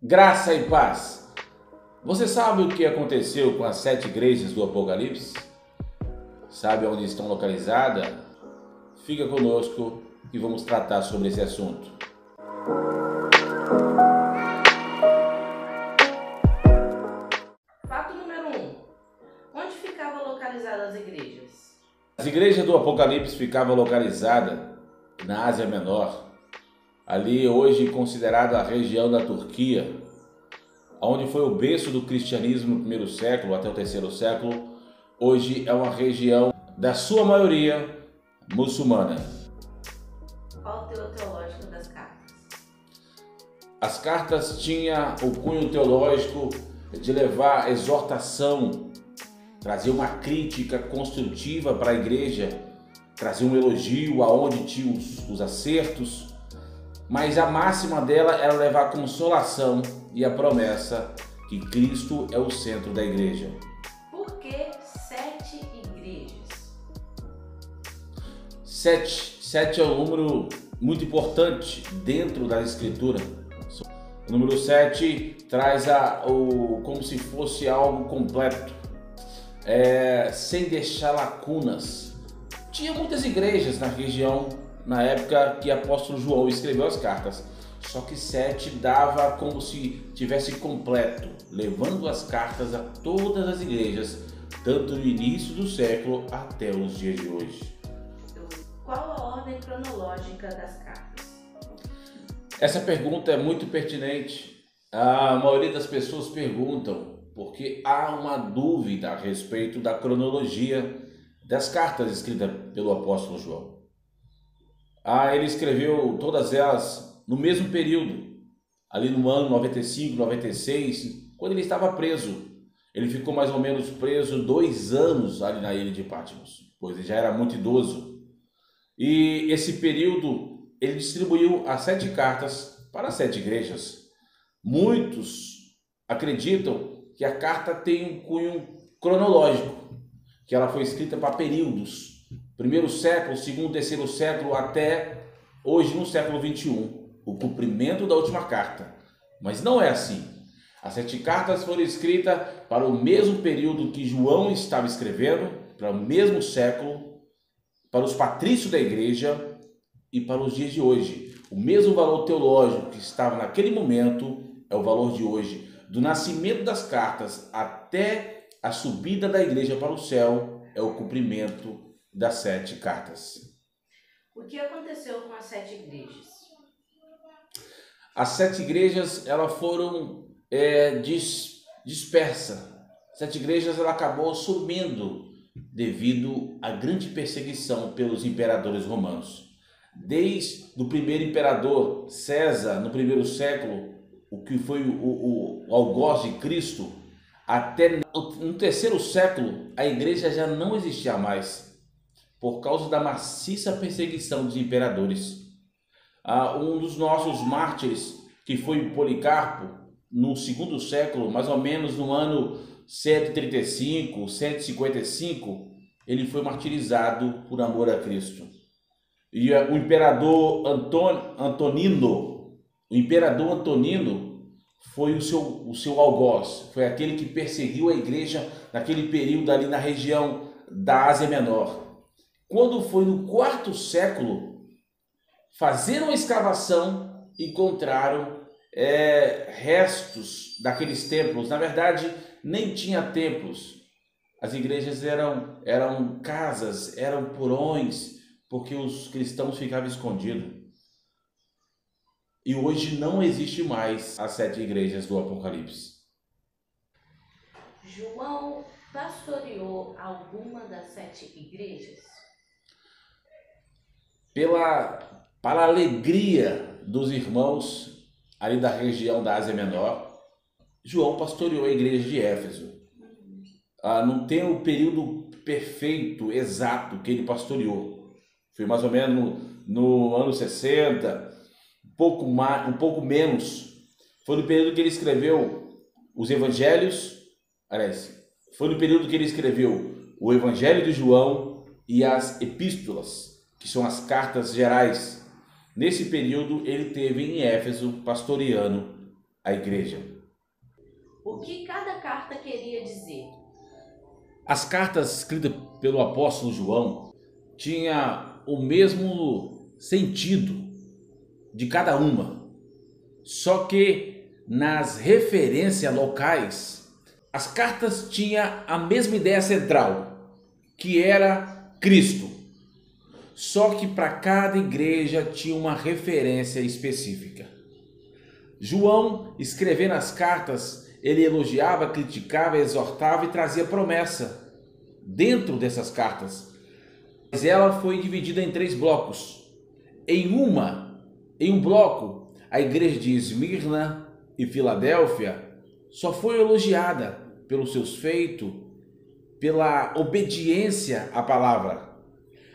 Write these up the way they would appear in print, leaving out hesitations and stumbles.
Graça e paz. Você sabe o que aconteceu com as 7 igrejas do Apocalipse? Sabe onde estão localizadas? Fica conosco e vamos tratar sobre esse assunto. Fato número 1. Onde ficavam localizadas as igrejas? As igrejas do Apocalipse ficavam localizadas na Ásia Menor, ali hoje considerada a região da Turquia, onde foi o berço do cristianismo no primeiro século até o terceiro século. Hoje é uma região, da sua maioria, muçulmana. Qual o teor teológico das cartas? As cartas tinham o cunho teológico de levar exortação, trazer uma crítica construtiva para a igreja, trazer um elogio aonde tinha os acertos, mas a máxima dela era levar consolação e a promessa que Cristo é o centro da igreja. Por que 7 igrejas? 7 é um número muito importante dentro da Escritura. O número 7 traz como se fosse algo completo, sem deixar lacunas. Tinha muitas igrejas na região, na época que o apóstolo João escreveu as cartas, só que 7 dava como se tivesse completo, levando as cartas a todas as igrejas, tanto no início do século até os dias de hoje. Qual a ordem cronológica das cartas? Essa pergunta é muito pertinente. A maioria das pessoas perguntam porque há uma dúvida a respeito da cronologia das cartas escritas pelo apóstolo João. Ele escreveu todas elas no mesmo período, ali no ano 95, 96, quando ele estava preso. Ele ficou mais ou menos preso 2 anos ali na ilha de Patmos, pois ele já era muito idoso. E esse período ele distribuiu as 7 cartas para as 7 igrejas. Muitos acreditam que a carta tem um cunho cronológico, que ela foi escrita para períodos, primeiro século, segundo, terceiro século, até hoje no século 21, o cumprimento da última carta. Mas não é assim. As 7 cartas foram escritas para o mesmo período que João estava escrevendo, para o mesmo século, para os patrícios da igreja e para os dias de hoje. O mesmo valor teológico que estava naquele momento é o valor de hoje. Do nascimento das cartas até a subida da igreja para o céu é o cumprimento das 7 cartas. O que aconteceu com as 7 igrejas? As 7 igrejas elas foram dispersas. 7 igrejas ela acabou sumindo devido à grande perseguição pelos imperadores romanos. Desde o primeiro imperador César, no primeiro século, o que foi o algoz de Cristo, até no terceiro século, a igreja já não existia mais, por causa da maciça perseguição dos imperadores. Um dos nossos mártires, que foi Policarpo, no segundo século, mais ou menos no ano 135, 155, ele foi martirizado por amor a Cristo. E o imperador Antonino foi o seu algoz, foi aquele que perseguiu a igreja naquele período ali na região da Ásia Menor. Quando foi no 4º século, fazendo uma escavação, encontraram restos daqueles templos. Na verdade, nem tinha templos. As igrejas eram casas, eram porões, porque os cristãos ficavam escondidos. E hoje não existe mais as 7 igrejas do Apocalipse. João pastoreou alguma das 7 igrejas? Para a alegria dos irmãos ali da região da Ásia Menor, João pastoreou a igreja de Éfeso. Não tem o período perfeito, exato, que ele pastoreou. Foi mais ou menos no ano 60, um pouco menos. Foi no período que ele escreveu os evangelhos, foi no período que ele escreveu o Evangelho de João e as epístolas, que são as cartas gerais. Nesse período ele teve em Éfeso pastoreando à igreja. O que cada carta queria dizer? As cartas escritas pelo apóstolo João tinham o mesmo sentido de cada uma, só que nas referências locais, as cartas tinham a mesma ideia central, que era Cristo, só que para cada igreja tinha uma referência específica. João, escrevendo as cartas, ele elogiava, criticava, exortava e trazia promessa dentro dessas cartas. Mas ela foi dividida em 3 blocos. Em um bloco, a igreja de Esmirna e Filadélfia só foi elogiada pelos seus feitos, pela obediência à palavra.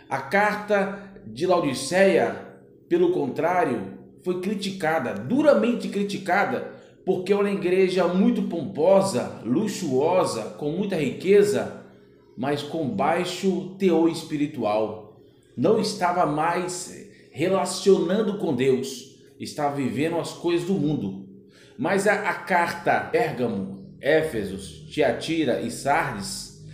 A carta de Laodiceia, pelo contrário, foi criticada, duramente criticada, porque era uma igreja muito pomposa, luxuosa, com muita riqueza, mas com baixo teor espiritual. Não estava mais relacionando com Deus, estava vivendo as coisas do mundo. Mas a carta Pérgamo, Éfeso, Tiatira e Sardes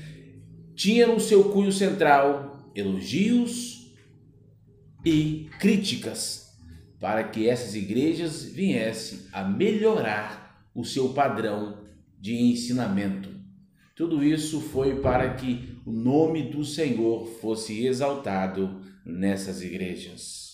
tinha no seu cunho central elogios e críticas, para que essas igrejas viessem a melhorar o seu padrão de ensinamento. Tudo isso foi para que o nome do Senhor fosse exaltado nessas igrejas.